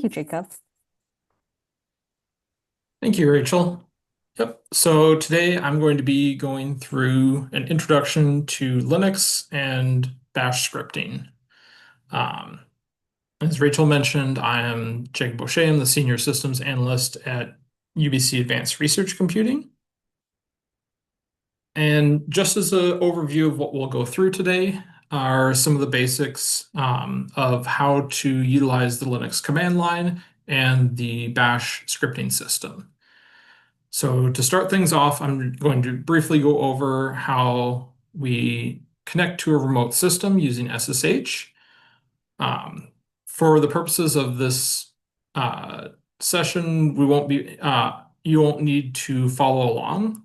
you, Jacob. Thank you, Rachel. Yep. So today I'm going to be going through an introduction to Linux and Bash scripting. Um, as Rachel mentioned, I am Jacob O'Shea. I'm the Senior Systems Analyst at UBC Advanced Research Computing. And just as an overview of what we'll go through today are some of the basics of how to utilize the Linux command line and the Bash scripting system. So to start things off, I'm going to briefly go over how we connect to a remote system using SSH. Um, for the purposes of this session, you won't need to follow along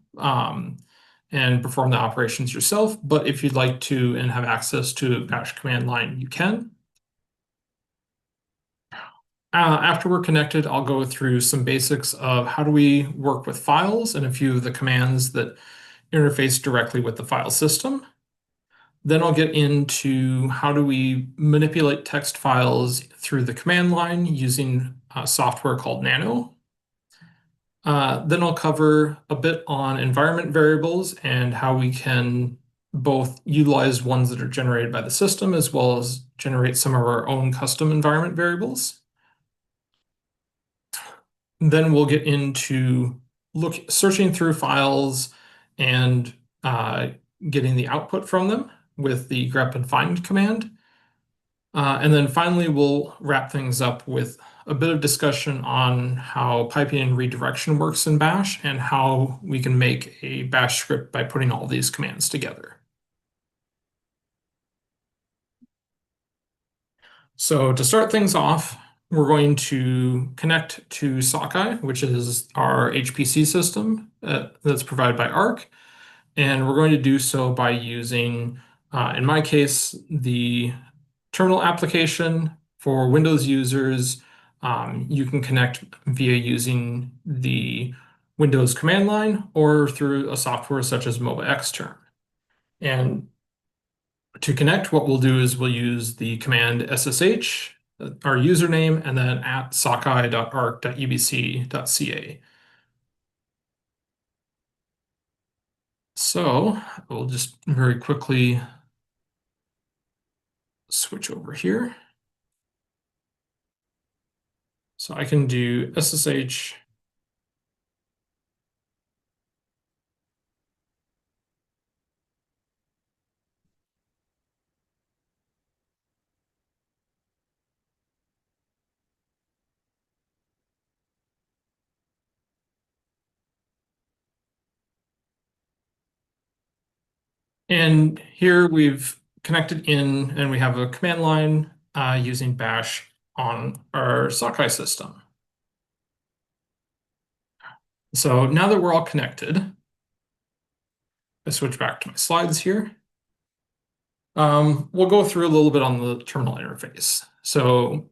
and perform the operations yourself. But if you'd like to and have access to a Bash command line, you can. After we're connected, I'll go through some basics of how do we work with files and a few of the commands that interface directly with the file system. Then I'll get into how do we manipulate text files through the command line using software called Nano. Then I'll cover a bit on environment variables and how we can both utilize ones that are generated by the system as well as generate some of our own custom environment variables. Then we'll get into searching through files and getting the output from them with the grep and find command. And then finally, we'll wrap things up with a bit of discussion on how piping and redirection works in Bash and how we can make a Bash script by putting all these commands together. So to start things off, we're going to connect to Sockeye, which is our HPC system that's provided by Arc. And we're going to do so by using, in my case, the terminal application. For Windows users, you can connect via using the Windows command line or through a software such as MobaXterm. And to connect, what we'll do is we'll use the command SSH, our username, and then at sockeye.arc.ubc.ca. So we'll just very quickly switch over here. So I can do SSH and here we've connected in and we have a command line using Bash on our Sockeye system. So now that we're all connected, I switch back to my slides here. We'll go through a little bit on the terminal interface. So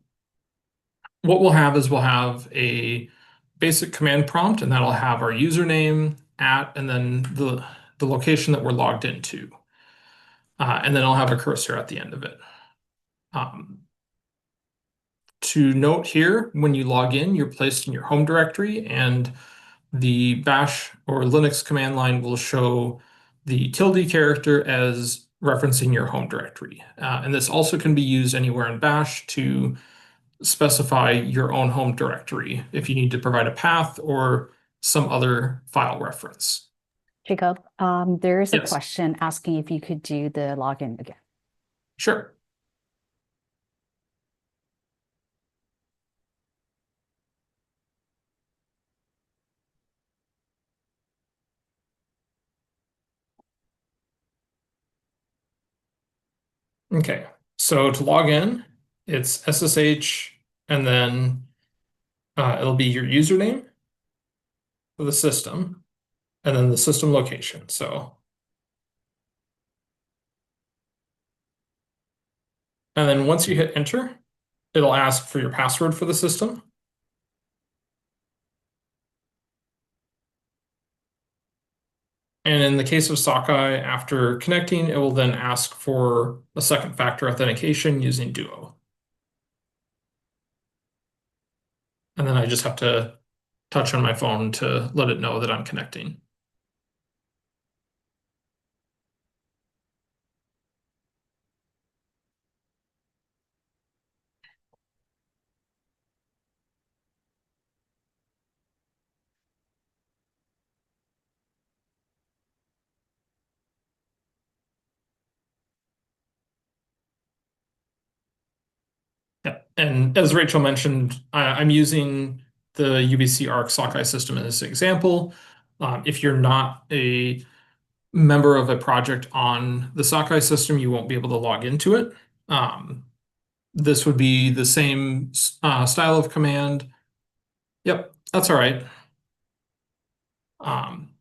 what we'll have is we'll have a basic command prompt, and that'll have our username, and then the location that we're logged into. And then I'll have a cursor at the end of it. To note here, when you log in, you're placed in your home directory, and the Bash or Linux command line will show the tilde character as referencing your home directory. And this also can be used anywhere in Bash to specify your own home directory if you need to provide a path or some other file reference. Jacob, there is a Yes, question asking if you could do the login again. sure. Okay, so to log in, it's SSH and then it'll be your username for the system and then the system location. And then once you hit enter, it'll ask for your password for the system. And in the case of Sockeye, after connecting, it will then ask for a second factor authentication using Duo. and then I just have to touch on my phone to let it know that I'm connecting. Yeah, and as Rachel mentioned, I'm using the UBC Arc Sockeye system as an example. If you're not a member of a project on the Sockeye system, you won't be able to log into it. This would be the same style of command. Yep, that's all right. Um,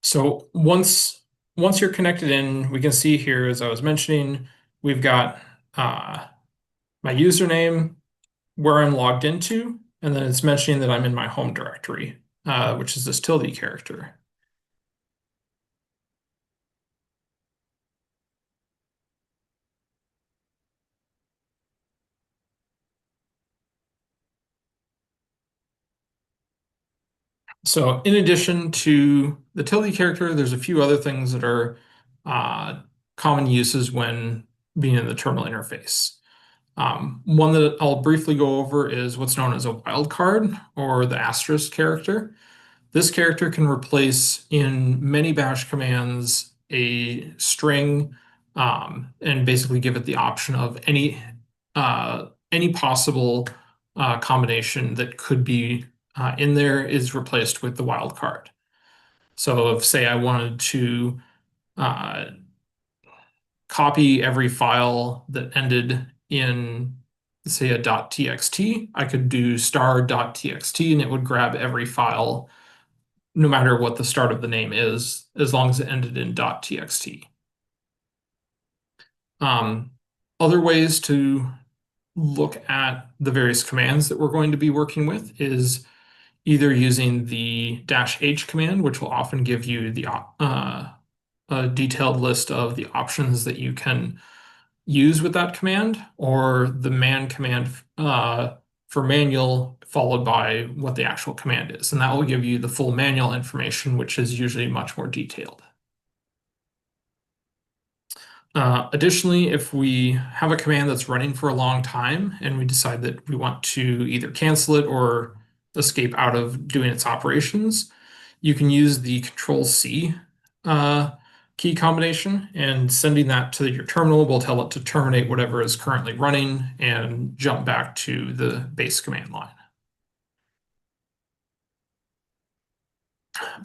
so once you're connected in, we can see here, as I was mentioning, we've got my username, where I'm logged into, and then it's mentioning that I'm in my home directory, which is this tilde character. So in addition to the tilde character, there's a few other things that are common uses when being in the terminal interface. One that I'll briefly go over is what's known as a wildcard or the asterisk character. This character can replace in many bash commands a string and basically give it the option of any possible combination that could be in there is replaced with the wildcard. So if, say, I wanted to uh, copy every file that ended in, say, a .txt, I could do star.txt and it would grab every file no matter what the start of the name is, as long as it ended in .txt. Other ways to look at the various commands that we're going to be working with is either using the -h command, which will often give you the a detailed list of the options that you can use with that command, or the man command for manual followed by what the actual command is. And that will give you the full manual information, which is usually much more detailed. Additionally, if we have a command that's running for a long time and we decide that we want to either cancel it or escape out of doing its operations, you can use the Control-C key combination, and sending that to your terminal will tell it to terminate whatever is currently running and jump back to the base command line.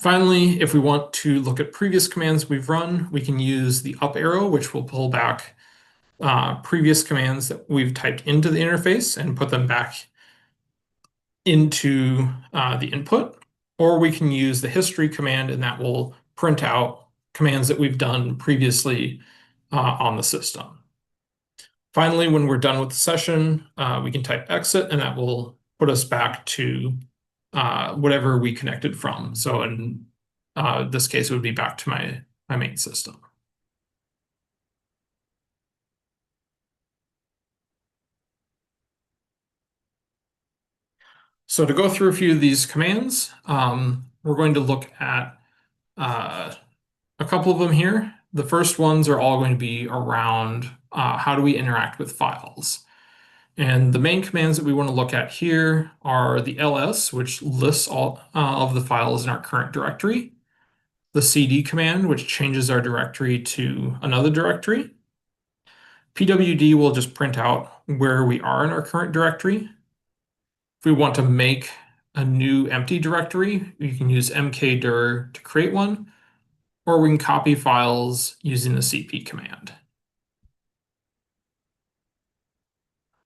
Finally, if we want to look at previous commands we've run, we can use the up arrow, which will pull back previous commands that we've typed into the interface and put them back into the input. Or we can use the history command, and that will print out commands that we've done previously on the system. Finally, when we're done with the session, we can type exit, and that will put us back to whatever we connected from. So in this case, it would be back to my main system. So to go through a few of these commands, we're going to look at a couple of them here. The first ones are all going to be around how do we interact with files. And the main commands that we want to look at here are the ls, which lists all of the files in our current directory, the cd command, which changes our directory to another directory. pwd will just print out where we are in our current directory. If we want to make a new empty directory, you can use mkdir to create one, or we can copy files using the cp command.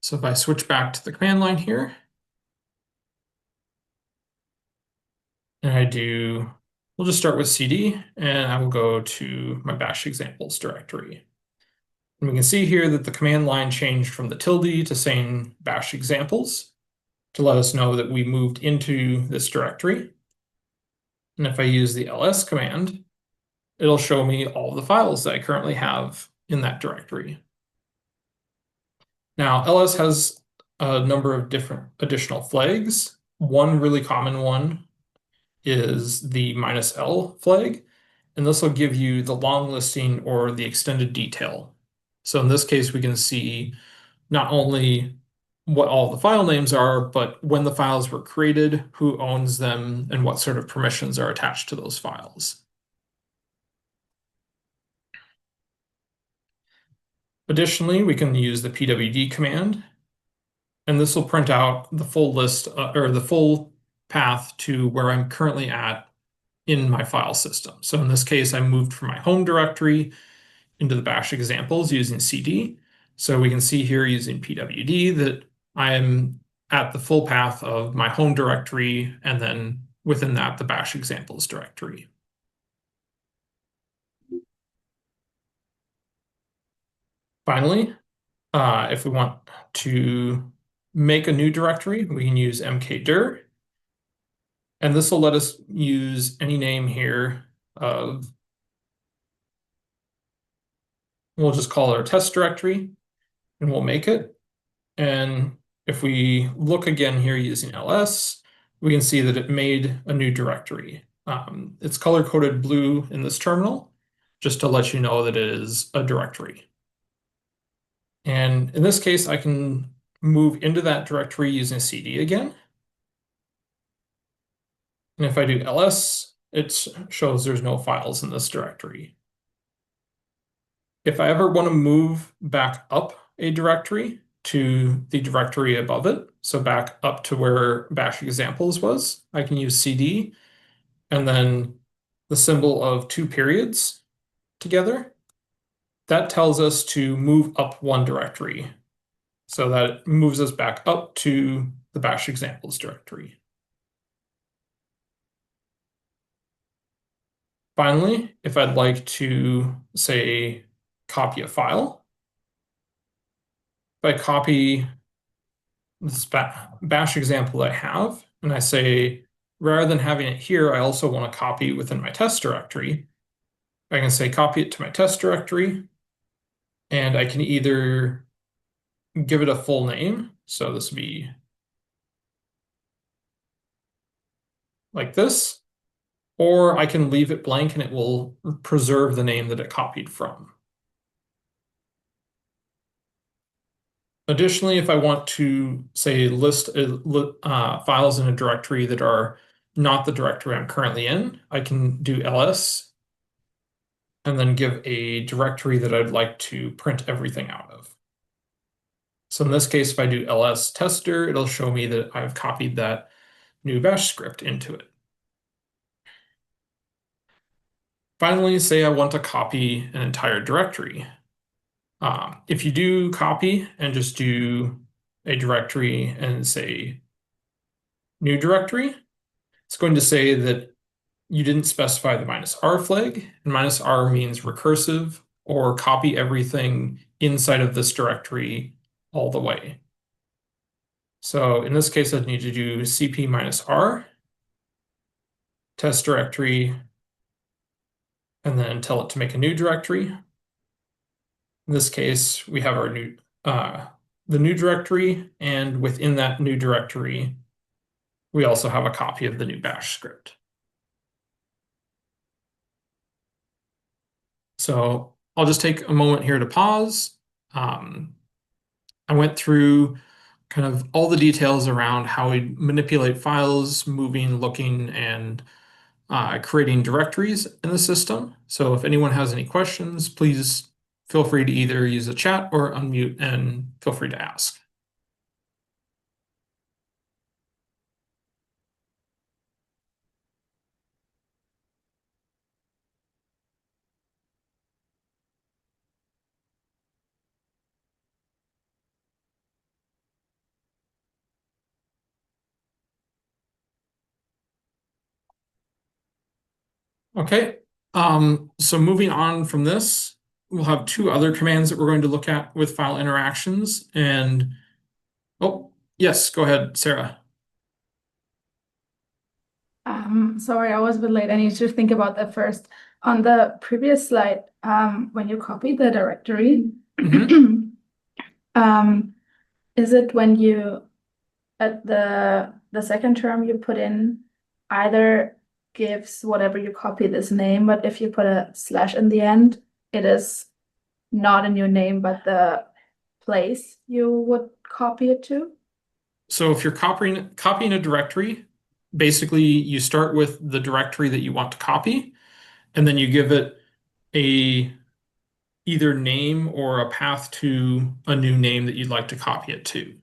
So if I switch back to the command line here, and we'll just start with cd, and I will go to my bash examples directory. And we can see here that the command line changed from the tilde to saying bash examples to let us know that we moved into this directory. And if I use the ls command, it'll show me all the files that I currently have in that directory. Now, ls has a number of different additional flags. One really common one is the -L flag, and this will give you the long listing or the extended detail. So in this case, we can see not only what all the file names are, but when the files were created, who owns them, and what sort of permissions are attached to those files. Additionally, we can use the pwd command, and this will print out the full list or the full path to where I'm currently at in my file system. So in this case, I moved from my home directory into the bash examples using cd. So we can see here using pwd that I am at the full path of my home directory, and then within that, the bash examples directory. Finally, if we want to make a new directory, we can use mkdir. And this will let us use any name here of, we'll just call it our test directory, and we'll make it. And if we look again here using ls, we can see that it made a new directory. It's color-coded blue in this terminal, just to let you know that it is a directory. And in this case, I can move into that directory using cd again. And if I do ls, it shows there's no files in this directory. If I ever want to move back up a directory to the directory above it, so back up to where bash examples was, I can use cd and then the symbol of 2 periods together. That tells us to move up one directory. So that moves us back up to the bash examples directory. Finally, if I'd like to, say, copy a file, if I copy this bash example I have, and I say, rather than having it here, I also want to copy within my test directory, I can say copy it to my test directory, and I can either give it a full name, so this would be like this, or I can leave it blank and it will preserve the name that it copied from. Additionally, if I want to, say, list files in a directory that are not the directory I'm currently in, I can do ls and then give a directory that I'd like to print everything out of. So in this case, if I do ls tester, it'll show me that I've copied that new bash script into it. Finally, say I want to copy an entire directory. If you do copy and just do a directory and say new directory, it's going to say that you didn't specify the -R flag, and -R means recursive or copy everything inside of this directory all the way. So in this case, I'd need to do cp -R, test directory, and then tell it to make a new directory. In this case, we have our new the new directory, and within that new directory, we also have a copy of the new bash script. So I'll just take a moment here to pause. I went through kind of all the details around how we manipulate files, moving, looking, and creating directories in the system. So if anyone has any questions, please feel free to either use the chat or unmute and feel free to ask. Okay, so moving on from this, we'll have 2 other commands that we're going to look at with file interactions. And, oh, yes, go ahead, Sarah. Sorry, I was a bit late. I need to think about that first. On the previous slide, when you copy the directory, is it when you at the second term you put in either gives whatever you copy this name, but if you put a slash in the end, it is not a new name, but the place you would copy it to? So if you're copying a directory, basically you start with the directory that you want to copy, and then you give it a either name or a path to a new name that you'd like to copy it to.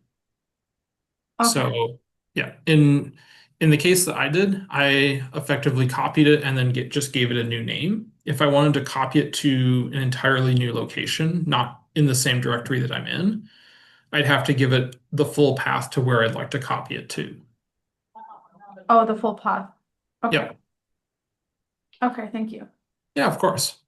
Okay. So yeah, in the case that I did, I effectively copied it and then just gave it a new name. If I wanted to copy it to an entirely new location, not in the same directory that I'm in, I'd have to give it the full path to where I'd like to copy it to. Oh, the full path. Okay. Yeah. Okay, thank you. Yeah, of course.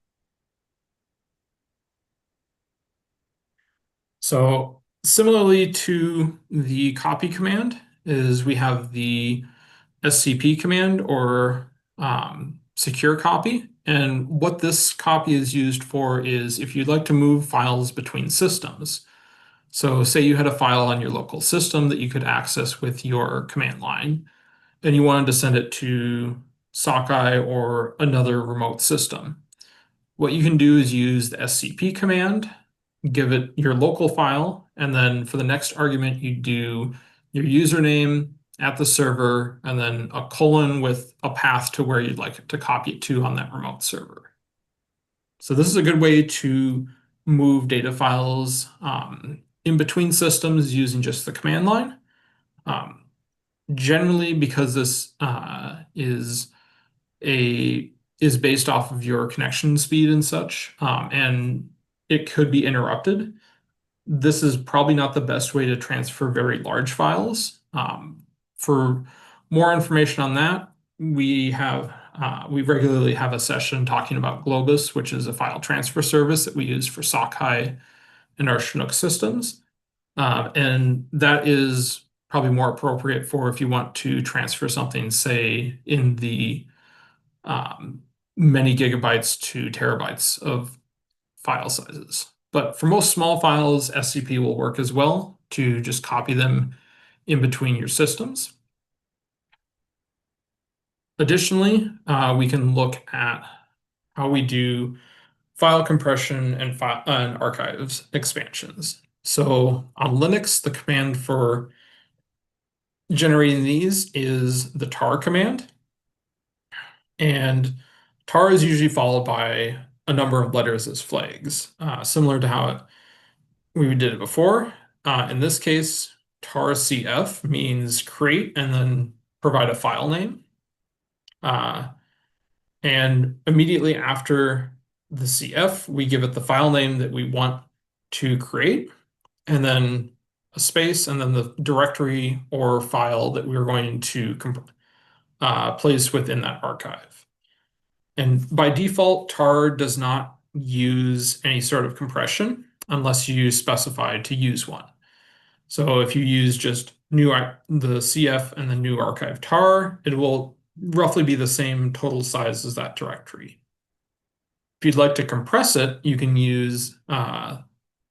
So similarly to the copy command is we have the SCP command or secure copy. And what this copy is used for is if you'd like to move files between systems. So say you had a file on your local system that you could access with your command line, and you wanted to send it to Sockeye or another remote system. What you can do is use the SCP command, give it your local file, and then for the next argument, you do your username at the server, and then a colon with a path to where you'd like it to copy it to on that remote server. So this is a good way to move data files in between systems using just the command line. Generally, because this is based off of your connection speed and such, and it could be interrupted. This is probably not the best way to transfer very large files. For more information on that, we regularly have a session talking about Globus, which is a file transfer service that we use for Sockeye and our Chinook systems. And that is probably more appropriate for if you want to transfer something, say, in the many gigabytes to terabytes of file sizes. But for most small files, SCP will work as well to just copy them in between your systems. Additionally, we can look at how we do file compression and archives expansions. So on Linux, the command for generating these is the tar command. And tar is usually followed by a number of letters as flags, similar to how we did it before. In this case, tar CF means create and then provide a file name. And immediately after the CF, we give it the file name that we want to create, and then a space, and then the directory or file that we're going to place within that archive. And by default, tar does not use any sort of compression unless you specify to use one. So if you use just the CF and the new archive tar, it will roughly be the same total size as that directory. If you'd like to compress it, you can use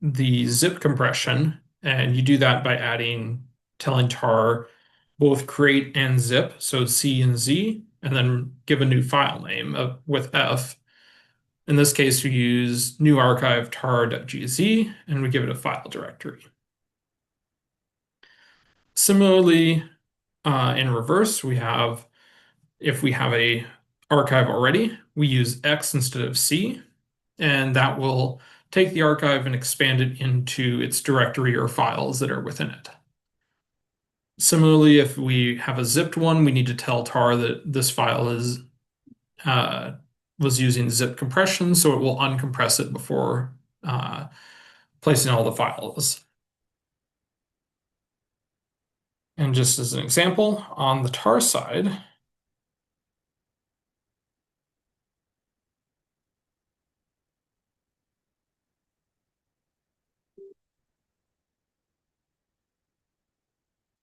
the zip compression, and you do that by telling tar both create and zip, so C and Z, and then give a new file name with F. In this case, we use new archive tar.gz, and we give it a file directory. Similarly, in reverse, if we have a archive already, we use X instead of C, and that will take the archive and expand it into its directory or files that are within it. Similarly, if we have a zipped one, we need to tell tar that this file was using zip compression, so it will uncompress it before placing all the files. And just as an example, on the tar side,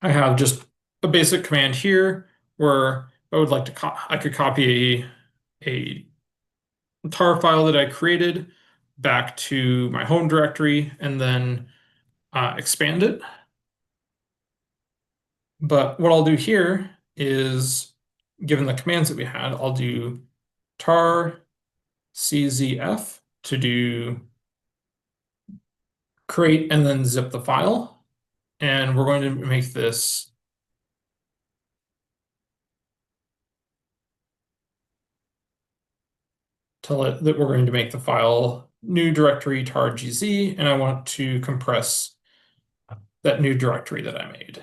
I have just a basic command here where I could copy a tar file that I created back to my home directory and then expand it. But what I'll do here is, given the commands that we had, I'll do tar czf to do create and then zip the file. And we're going to make this tell it that we're going to make the file new directory tar gz, and I want to compress that new directory that I made.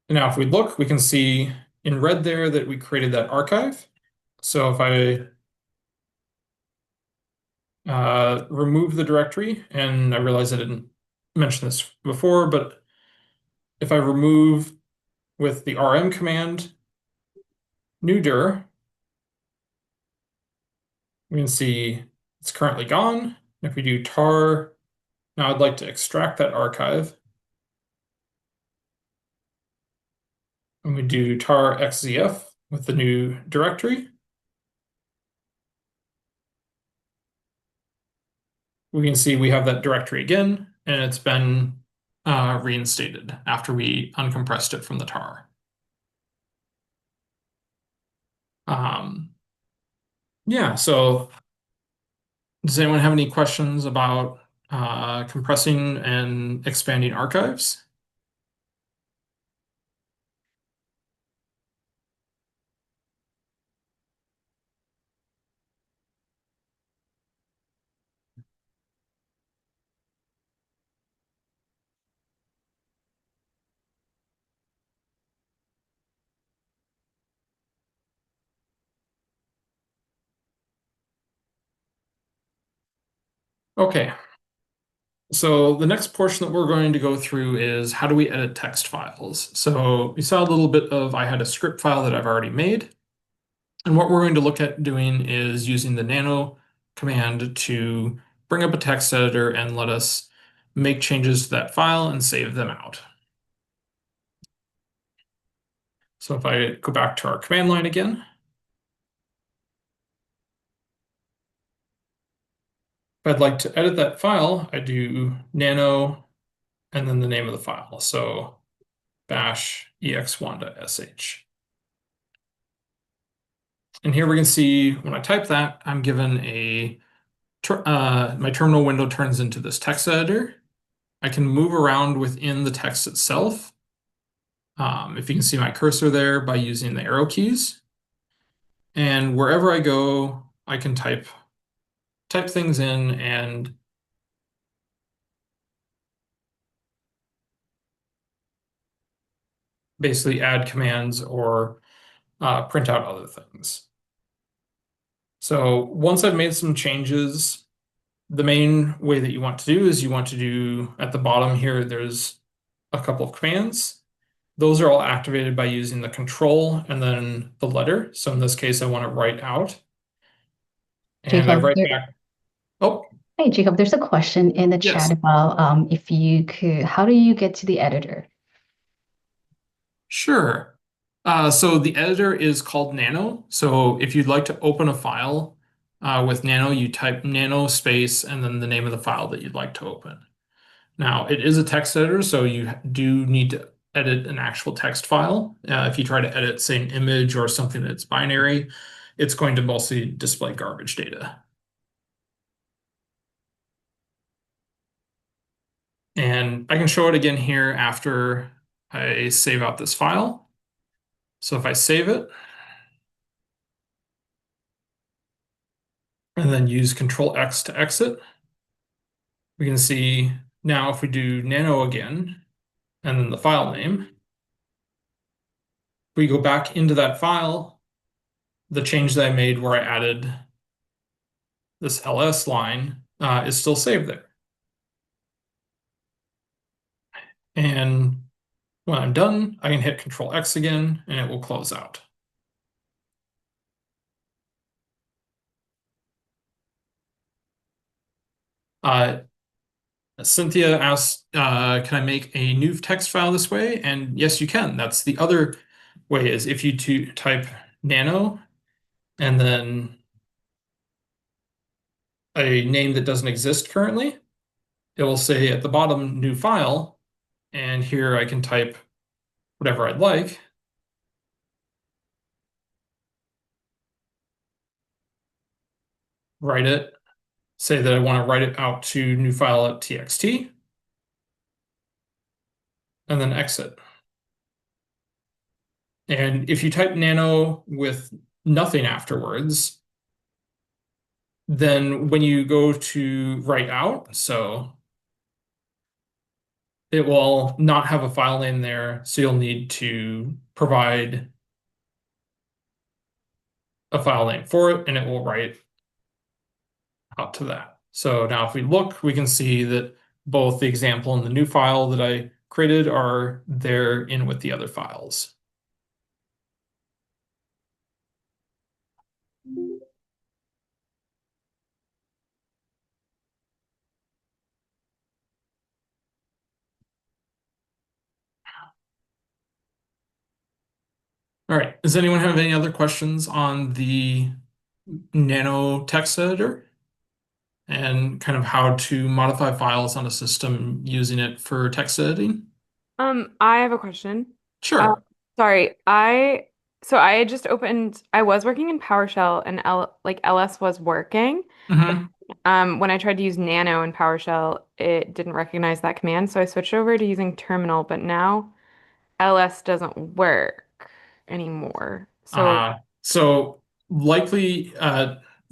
And now if we look, we can see in red there that we created that archive. So if I remove the directory, and I realize I didn't mention this before, but if I remove with the rm command new dir, we can see it's currently gone. If we do tar, now I'd like to extract that archive. And we do tar xzf with the new directory. We can see we have that directory again, and it's been reinstated after we uncompressed it from the tar. Yeah, so does anyone have any questions about compressing and expanding archives? Okay. So the next portion that we're going to go through is how do we edit text files? So we saw a little bit of, I had a script file that I've already made. And what we're going to look at doing is using the nano command to bring up a text editor and let us make changes to that file and save them out. So if I go back to our command line again, if I'd like to edit that file, I do nano and then the name of the file. So bash ex1.sh. And here we can see when I type that, I'm given my terminal window turns into this text editor. I can move around within the text itself. If you can see my cursor there, by using the arrow keys. And wherever I go, I can type things in and basically add commands or print out other things. So once I've made some changes, the main way that you want to do is you want to do at the bottom here, there's a couple of commands. Those are all activated by using the control and then the letter. So in this case, I want to write out. And I Jacob, write back. Oh, Hey, Jacob, there's a question in the Yes. chat about if you could, how do you get to the editor? sure. So the editor is called Nano. So if you'd like to open a file with Nano, you type nano space and then the name of the file that you'd like to open. Now, it is a text editor, so you do need to edit an actual text file. If you try to edit, say, an image or something that's binary, it's going to mostly display garbage data. And I can show it again here after I save out this file. So if I save it, and then use Control X to exit, we can see now if we do nano again, and then the file name, we go back into that file, the change that I made where I added this ls line is still saved there. And when I'm done, I can hit Control X again, and it will close out. Cynthia asked, can I make a new text file this way? And yes, you can. That's the other way, is if you type nano and then a name that doesn't exist currently, it will say at the bottom, new file, and here I can type whatever I'd like. Write it, say that I want to write it out to new file.txt, and then exit. And if you type nano with nothing afterwards, then when you go to write out, so it will not have a file name there, so you'll need to provide a file name for it, and it will write out to that. So now if we look, we can see that both the example and the new file that I created are there in with the other files. All right, does anyone have any other questions on the Nano text editor and kind of how to modify files on a system using it for text editing? I have a question. Sure. Sorry, I had just opened, I was working in PowerShell and LS was working. Mhm. When I tried to use Nano in PowerShell, it didn't recognize that command, so I switched over to using Terminal, but now LS doesn't work anymore. So likely,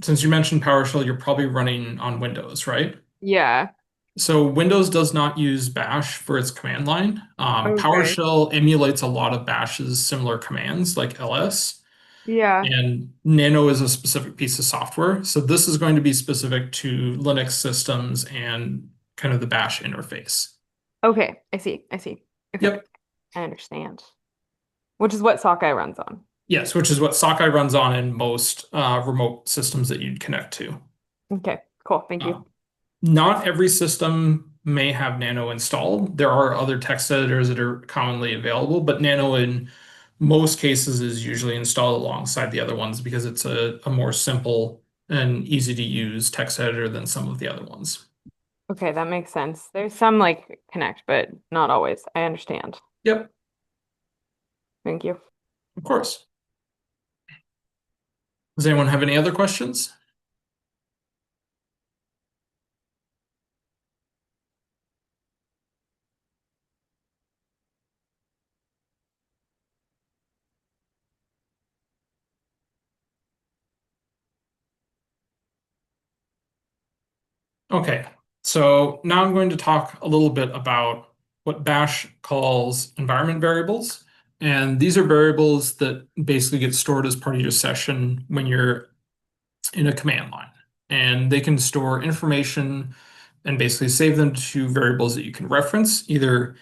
since you mentioned PowerShell, you're probably running on Windows, right? Yeah. So Windows does not use Bash for its command line. Okay. PowerShell emulates a lot of Bash's similar commands like ls, Yeah. and Nano is a specific piece of software. So this is going to be specific to Linux systems and kind of the Bash interface. Okay, I see. Okay. Yep. I understand. Which is what Sockeye runs on. Yes, which is what Sockeye runs on in most remote systems that you'd connect to. Okay, cool. Thank you. Not every system may have Nano installed. There are other text editors that are commonly available, but Nano in most cases is usually installed alongside the other ones because it's a more simple and easy to use text editor than some of the other ones. Okay, that makes sense. There's some like connect, but not always. I understand. Yep, Thank you. of course. Does anyone have any other questions? Okay, so now I'm going to talk a little bit about what Bash calls environment variables. And these are variables that basically get stored as part of your session when you're in a command line. And they can store information and basically save them to variables that you can reference either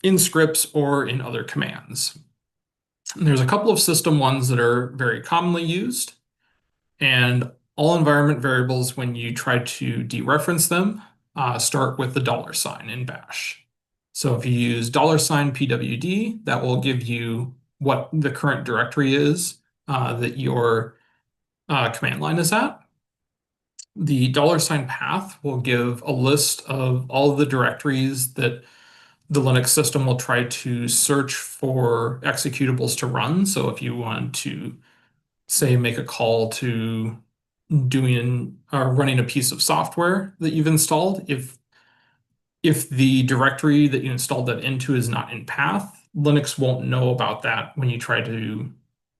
in scripts or in other commands. And there's a couple of system ones that are very commonly used. And all environment variables, when you try to dereference them, start with the $ in Bash. So if you use $pwd, that will give you what the current directory is that your command line is at. The $path will give a list of all of the directories that the Linux system will try to search for executables to run. So if you want to, say, make a call to running a piece of software that you've installed, if the directory that you installed that into is not in path, Linux won't know about that when you try to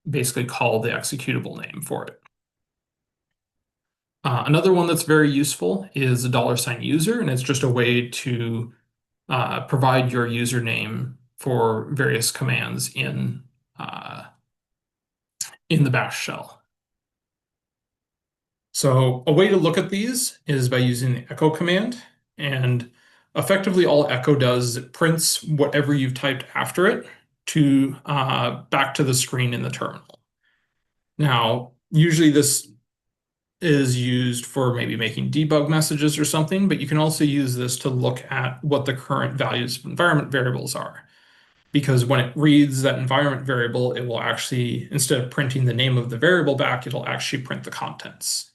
basically call the executable name for it. Another one that's very useful is a $user, and it's just a way to provide your username for various commands in the Bash shell. So a way to look at these is by using the echo command, and effectively all echo does is it prints whatever you've typed after it to back to the screen in the terminal. Now, usually this is used for maybe making debug messages or something, but you can also use this to look at what the current values of environment variables are. Because when it reads that environment variable, it will actually, instead of printing the name of the variable back, it'll actually print the contents.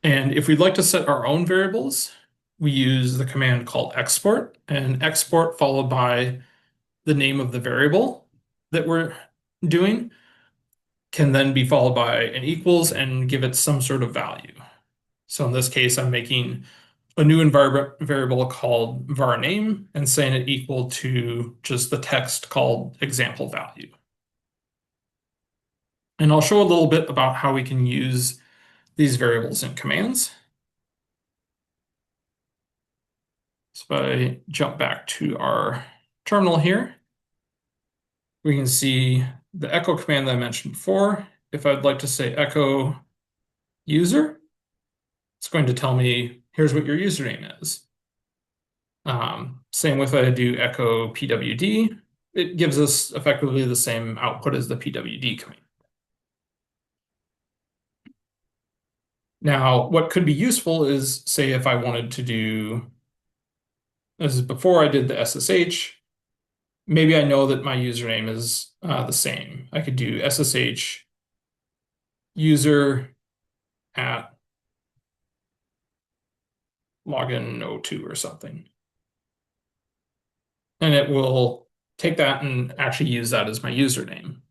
And if we'd like to set our own variables, we use the command called export, and export followed by the name of the variable that we're doing can then be followed by an equals and give it some sort of value. So in this case, I'm making a new environment variable called var name and saying it equal to just the text called example value. And I'll show a little bit about how we can use these variables in commands. So if I jump back to our terminal here, we can see the echo command that I mentioned before. If I'd like to say echo user, it's going to tell me, here's what your username is. Same with if I do echo pwd, it gives us effectively the same output as the pwd command. Now, what could be useful is, say, if I wanted to do, this is before I did the SSH, maybe I know that my username is the same. I could do SSH user at login02 or something. And it will take that and actually use that as my username.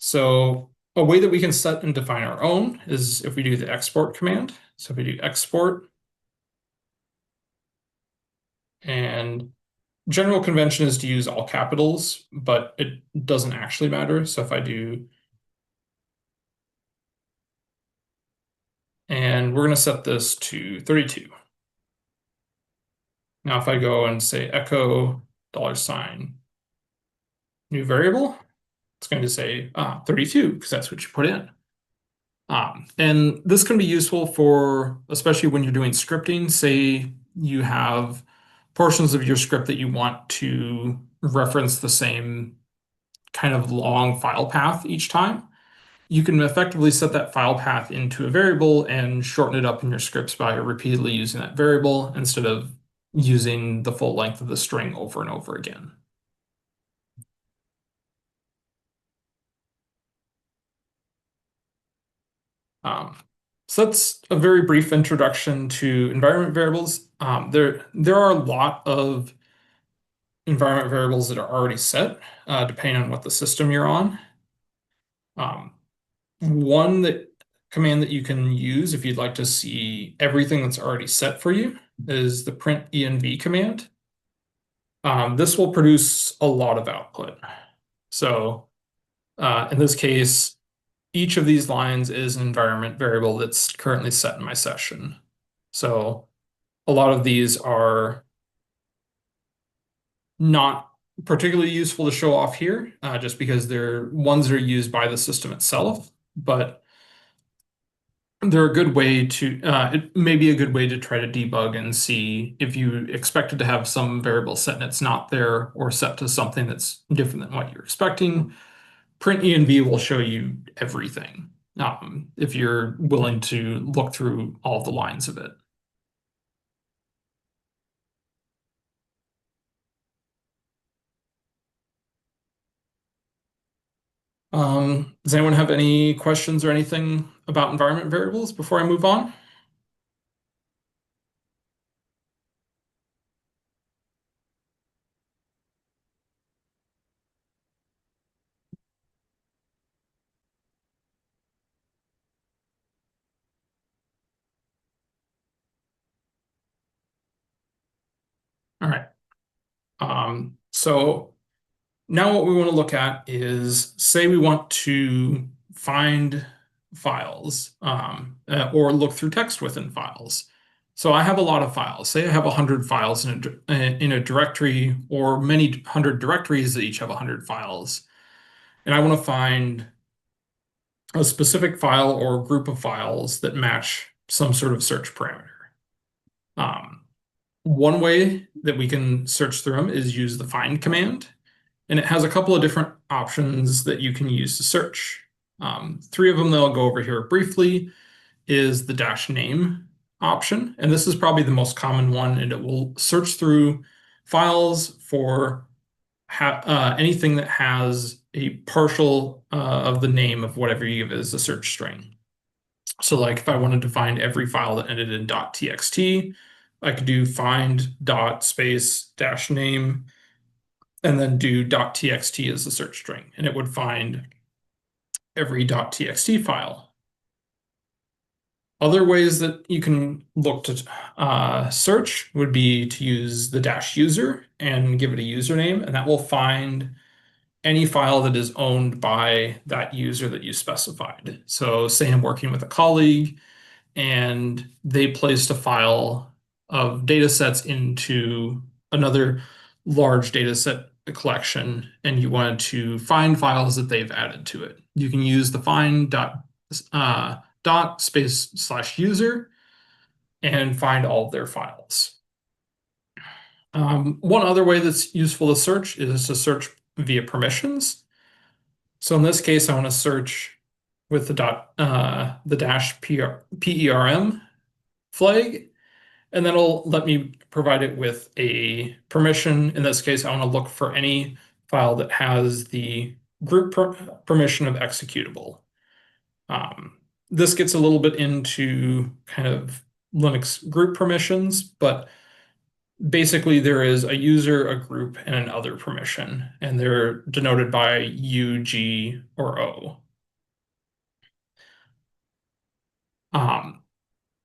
So a way that we can set and define our own is if we do the export command. So if we do export, and general convention is to use all capitals, but it doesn't actually matter. So if I do, and we're going to set this to 32. Now, if I go and say echo $, new variable, it's going to say 32 because that's what you put in. And this can be useful for, especially when you're doing scripting, say you have portions of your script that you want to reference the same kind of long file path each time. You can effectively set that file path into a variable and shorten it up in your scripts by repeatedly using that variable instead of using the full length of the string over and over again. So that's a very brief introduction to environment variables. There are a lot of environment variables that are already set, depending on what the system you're on. One command that you can use if you'd like to see everything that's already set for you is the print env command. This will produce a lot of output. So in this case, each of these lines is an environment variable that's currently set in my session. So a lot of these are not particularly useful to show off here, just because they're ones that are used by the system itself, but they're a good way to, it may be a good way to try to debug and see if you expected to have some variable set and it's not there, or set to something that's different than what you're expecting. Print env will show you everything, if you're willing to look through all the lines of it. Does anyone have any questions or anything about environment variables before I move on? All right. So now what we want to look at is, say we want to find files, or look through text within files. So I have a lot of files. Say I have 100 files in a directory, or many hundred directories that each have 100 files. And I want to find a specific file or group of files that match some sort of search parameter. One way that we can search through them is use the find command, and it has a couple of different options that you can use to search. Three of them that I'll go over here briefly is the -name option, and this is probably the most common one, and it will search through files for anything that has a partial of the name of whatever you give as a search string. So like if I wanted to find every file that ended in .txt, I could do find dot space dash name and then do .txt as the search string, and it would find every .txt file. Other ways that you can look to search would be to use the -user and give it a username, and that will find any file that is owned by that user that you specified. So say I'm working with a colleague and they placed a file of data sets into another large data set collection, and you wanted to find files that they've added to it. You can use the find dot space slash user and find all of their files. One other way that's useful to search is to search via permissions. So in this case, I want to search with the dash PERM flag, and that'll let me provide it with a permission. In this case, I want to look for any file that has the group permission of executable. This gets a little bit into kind of Linux group permissions, but basically there is a user, a group, and an other permission, and they're denoted by U, G, or O.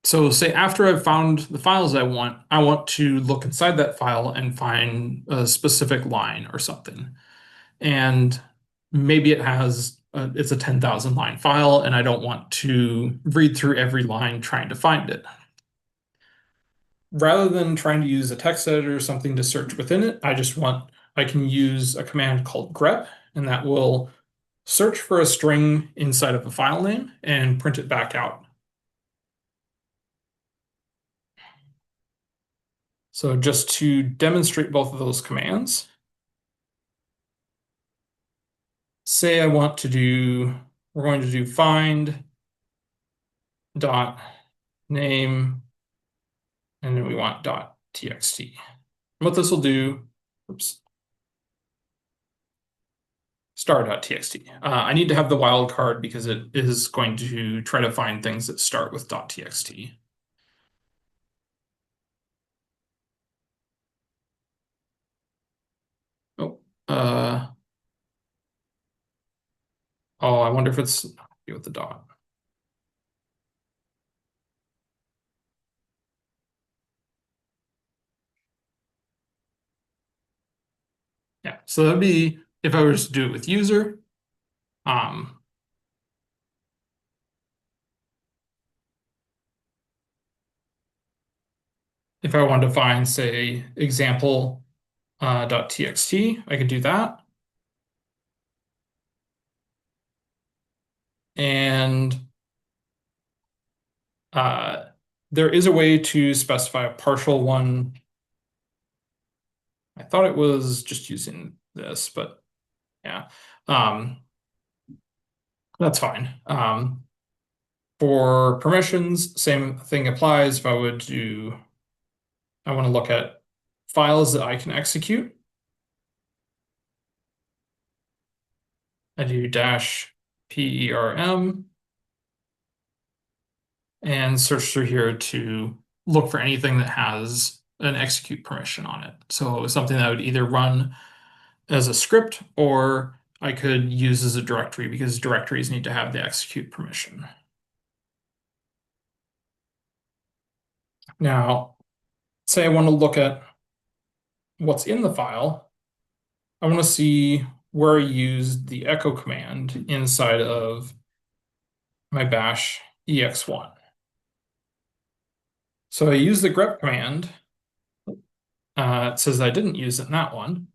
So say after I've found the files I want to look inside that file and find a specific line or something. And maybe it's a 10,000 line file and I don't want to read through every line trying to find it. Rather than trying to use a text editor or something to search within it, I can use a command called grep, and that will search for a string inside of a file name and print it back out. So just to demonstrate both of those commands, say we're going to do find dot name, and then we want dot txt. What this will do, star.txt. I need to have the wildcard because it is going to try to find things that start with .txt. Oh, I wonder if it's with the dot. Yeah, so that'd be if I was to do it with user. If I wanted to find, say, example .txt, I could do that. And there is a way to specify a partial one. I thought it was just using this, but yeah, that's fine. For permissions, same thing applies. If I want to look at files that I can execute, I do -PERM and search through here to look for anything that has an execute permission on it. So something that would either run as a script or I could use as a directory, because directories need to have the execute permission. Now, say I want to look at what's in the file. I want to see where I used the echo command inside of my bash ex1. So I use the grep command. It says I didn't use it in that one.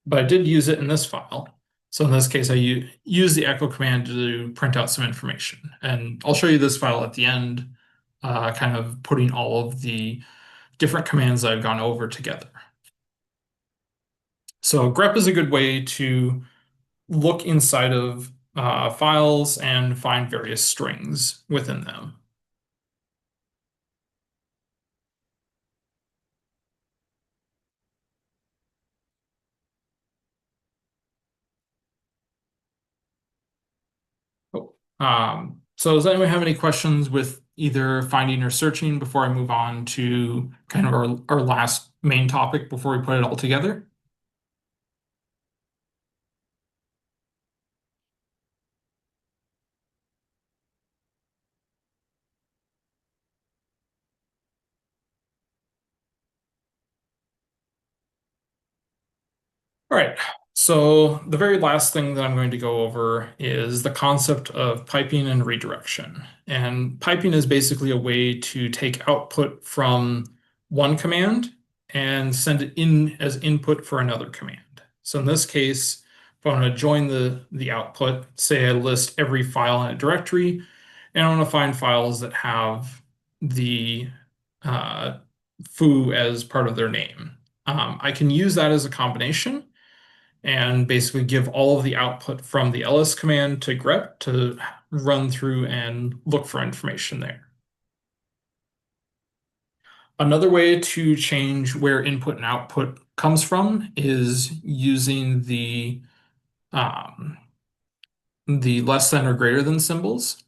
But I did use it in this file. So in this case, I use the echo command to print out some information. And I'll show you this file at the end, kind of putting all of the different commands I've gone over together. So grep is a good way to look inside of files and find various strings within them. So does anyone have any questions with either finding or searching before I move on to kind of our last main topic before we put it all together? All right, so the very last thing that I'm going to go over is the concept of piping and redirection. And piping is basically a way to take output from one command and send it in as input for another command. So in this case, if I want to join the output, say I list every file in a directory, and I want to find files that have the foo as part of their name. I can use that as a combination and basically give all of the output from the ls command to grep to run through and look for information there. Another way to change where input and output comes from is using the less than or greater than symbols.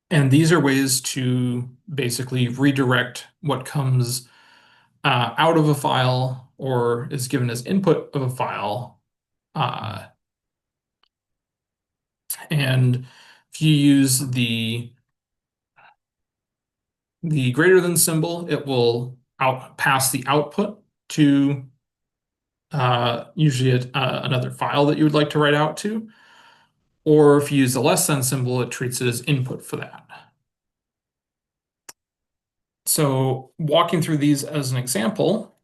And these are ways to basically redirect what comes out of a file or is given as input of a file. And if you use the greater than symbol, it will pass the output to usually another file that you would like to write out to. Or if you use the less than symbol, it treats it as input for that. So walking through these as an example,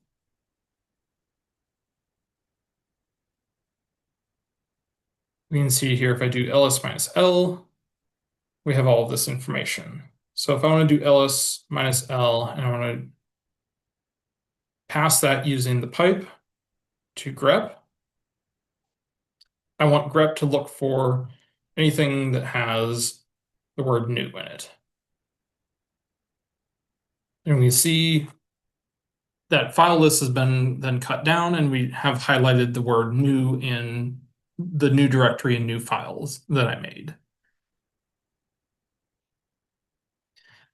we can see here if I do ls minus l, we have all of this information. So if I want to do ls minus l and I want to pass that using the pipe to grep, I want grep to look for anything that has the word new in it. And we see that file list has been then cut down, and we have highlighted the word new in the new directory and new files that I made.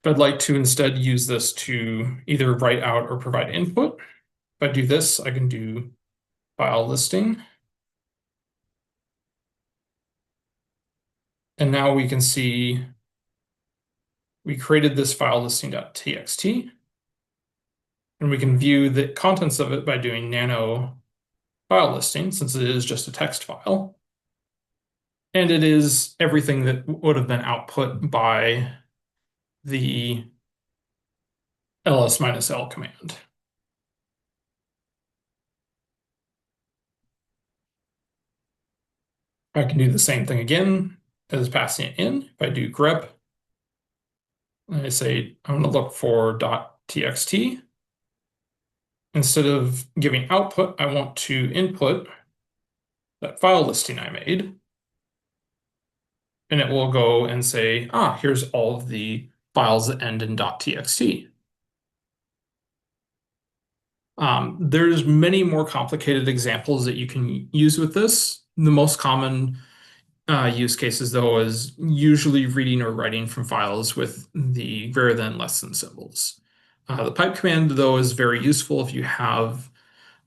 If I'd like to instead use this to either write out or provide input, if I do this, I can do file listing. And now we can see we created this file listing.txt. And we can view the contents of it by doing nano file listing, since it is just a text file. And it is everything that would have been output by the ls-l command. I can do the same thing again as passing it in. If I do grep, and I say I'm going to look for .txt. Instead of giving output, I want to input that file listing I made. And it will go and say, here's all of the files that end in .txt. There's many more complicated examples that you can use with this. The most common use cases, though, is usually reading or writing from files with the greater than, less than symbols. The pipe command, though, is very useful if you have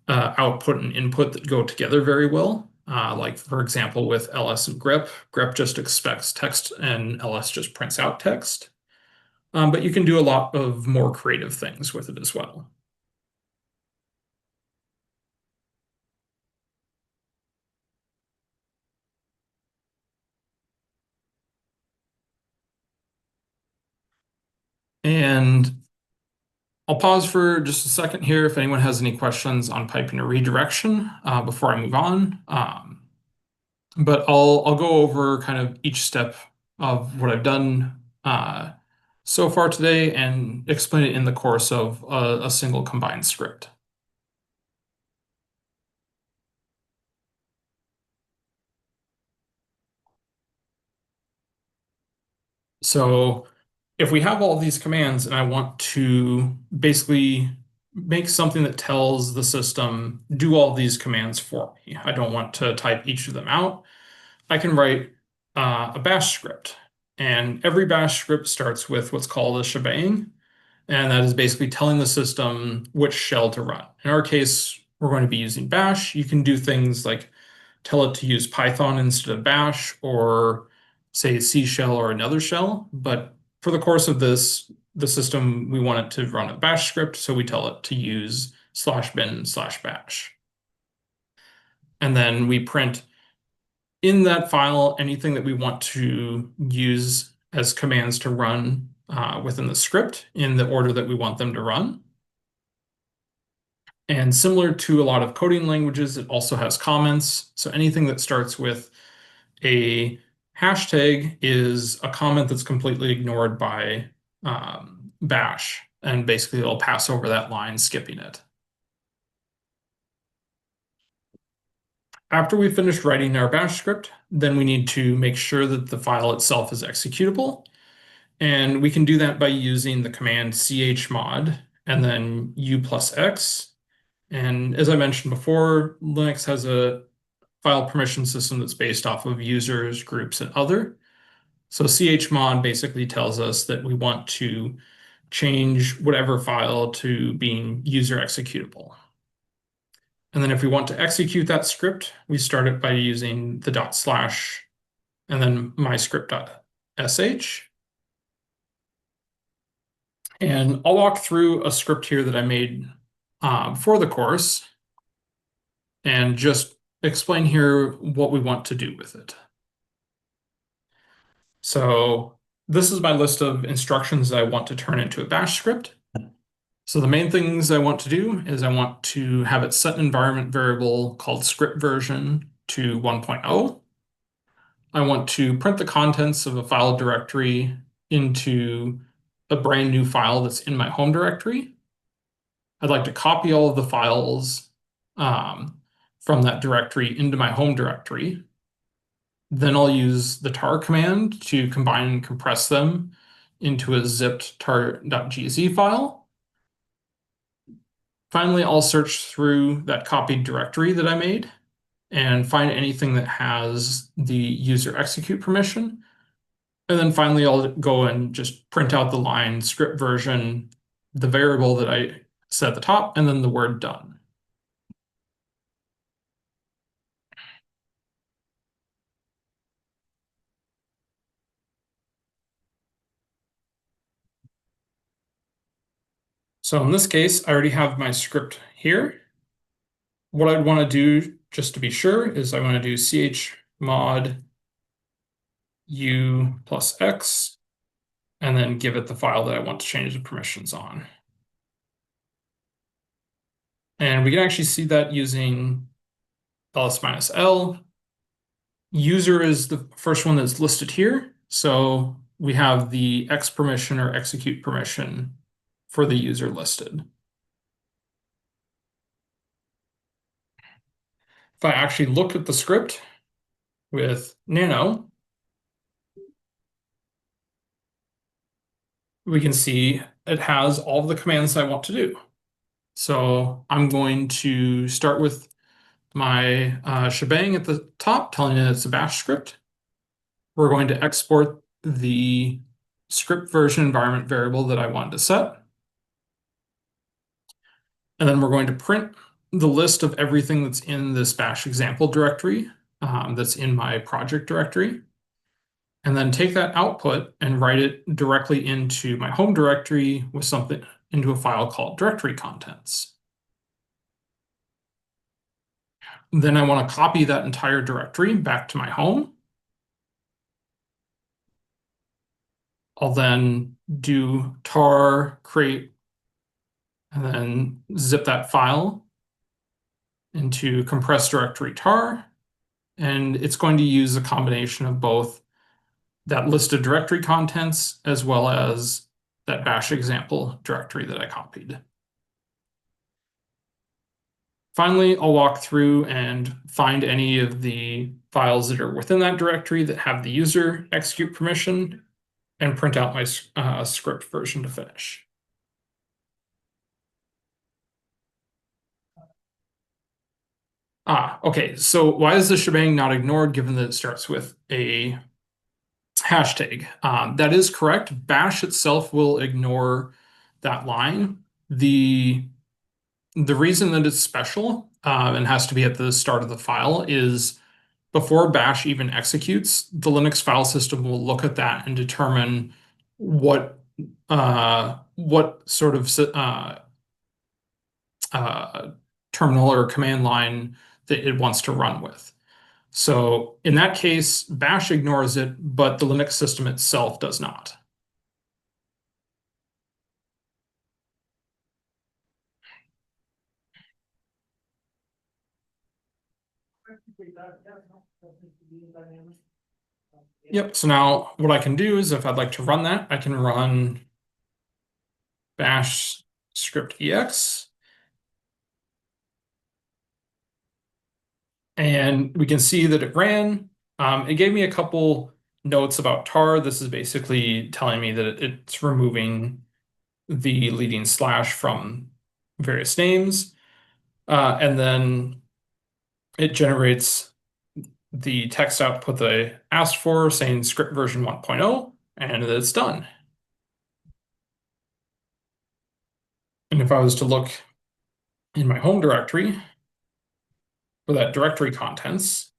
output and input that go together very well. Like, for example, with ls and grep, grep just expects text and ls just prints out text. But you can do a lot of more creative things with it as well. And I'll pause for just a second here if anyone has any questions on piping or redirection before I move on. But I'll go over kind of each step of what I've done so far today and explain it in the course of a single combined script. So if we have all these commands and I want to basically make something that tells the system, do all these commands for me, I don't want to type each of them out, I can write a bash script. and every bash script starts with what's called a shebang, and that is basically telling the system which shell to run. In our case, we're going to be using bash. You can do things like tell it to use Python instead of bash, or say C shell or another shell, but for the course of this, the system, we want it to run a bash script, so we tell it to use /bin/bash. And then we print in that file anything that we want to use as commands to run within the script in the order that we want them to run. And similar to a lot of coding languages, it also has comments. So anything that starts with a hashtag is a comment that's completely ignored by bash, and basically it'll pass over that line, skipping it. After we finished writing our bash script, then we need to make sure that the file itself is executable. And we can do that by using the command chmod and then u+x. And as I mentioned before, Linux has a file permission system that's based off of users, groups, and other. So chmod basically tells us that we want to change whatever file to being user executable. And then if we want to execute that script, we start it by using the // and then myscript.sh. And I'll walk through a script here that I made for the course and just explain here what we want to do with it. So this is my list of instructions that I want to turn into a bash script. So the main things I want to do is I want to have it set an environment variable called script version to 1.0. I want to print the contents of a file directory into a brand new file that's in my home directory. I'd like to copy all of the files from that directory into my home directory. Then I'll use the tar command to combine and compress them into a zipped tar.gz file. Finally, I'll search through that copied directory that I made and find anything that has the user execute permission. And then finally, I'll go and just print out the line script version, the variable that I set at the top, and then the word done. So in this case, I already have my script here. What I'd want to do, just to be sure, is I want to do chmod u+x, and then give it the file that I want to change the permissions on. And we can actually see that using ls-l. User is the first one that's listed here. So we have the X permission or execute permission for the user listed. If I actually look at the script with nano, we can see it has all of the commands I want to do. So I'm going to start with my shebang at the top, telling it it's a bash script. We're going to export the script version environment variable that I wanted to set. And then we're going to print the list of everything that's in this bash example directory that's in my project directory. And then take that output and write it directly into my home directory with something into a file called directory contents. Then I want to copy that entire directory back to my home. I'll then do tar create and then zip that file into compressed directory tar. And it's going to use a combination of both that list of directory contents as well as that bash example directory that I copied. Finally, I'll walk through and find any of the files that are within that directory that have the user execute permission and print out my script version to finish. Okay, so why is the shebang not ignored given that it starts with a hashtag. That is correct. Bash itself will ignore that line. The reason that it's special and has to be at the start of the file is before Bash even executes, the Linux file system will look at that and determine what sort of terminal or command line that it wants to run with. So in that case, Bash ignores it, but the Linux system itself does not. Yep, so now what I can do is if I'd like to run that, I can run bash script ex. And we can see that it ran. It gave me a couple notes about tar. This is basically telling me that it's removing the leading slash from various names. And then it generates the text output that I asked for, saying script version 1.0, and it's done. And if I was to look in my home directory for that directory contents,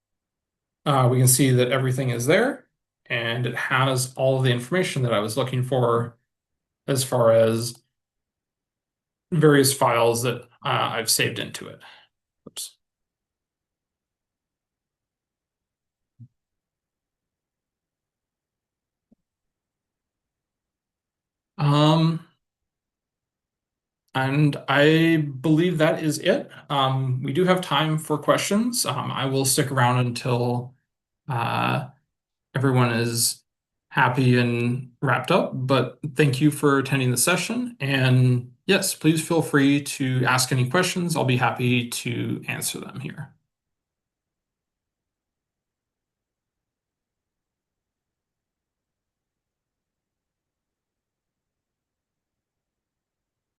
we can see that everything is there, and it has all of the information that I was looking for as far as various files that I've saved into it. Oops. And I believe that is it. We do have time for questions. I will stick around until everyone is happy and wrapped up, but thank you for attending the session. And yes, please feel free to ask any questions. I'll be happy to answer them here.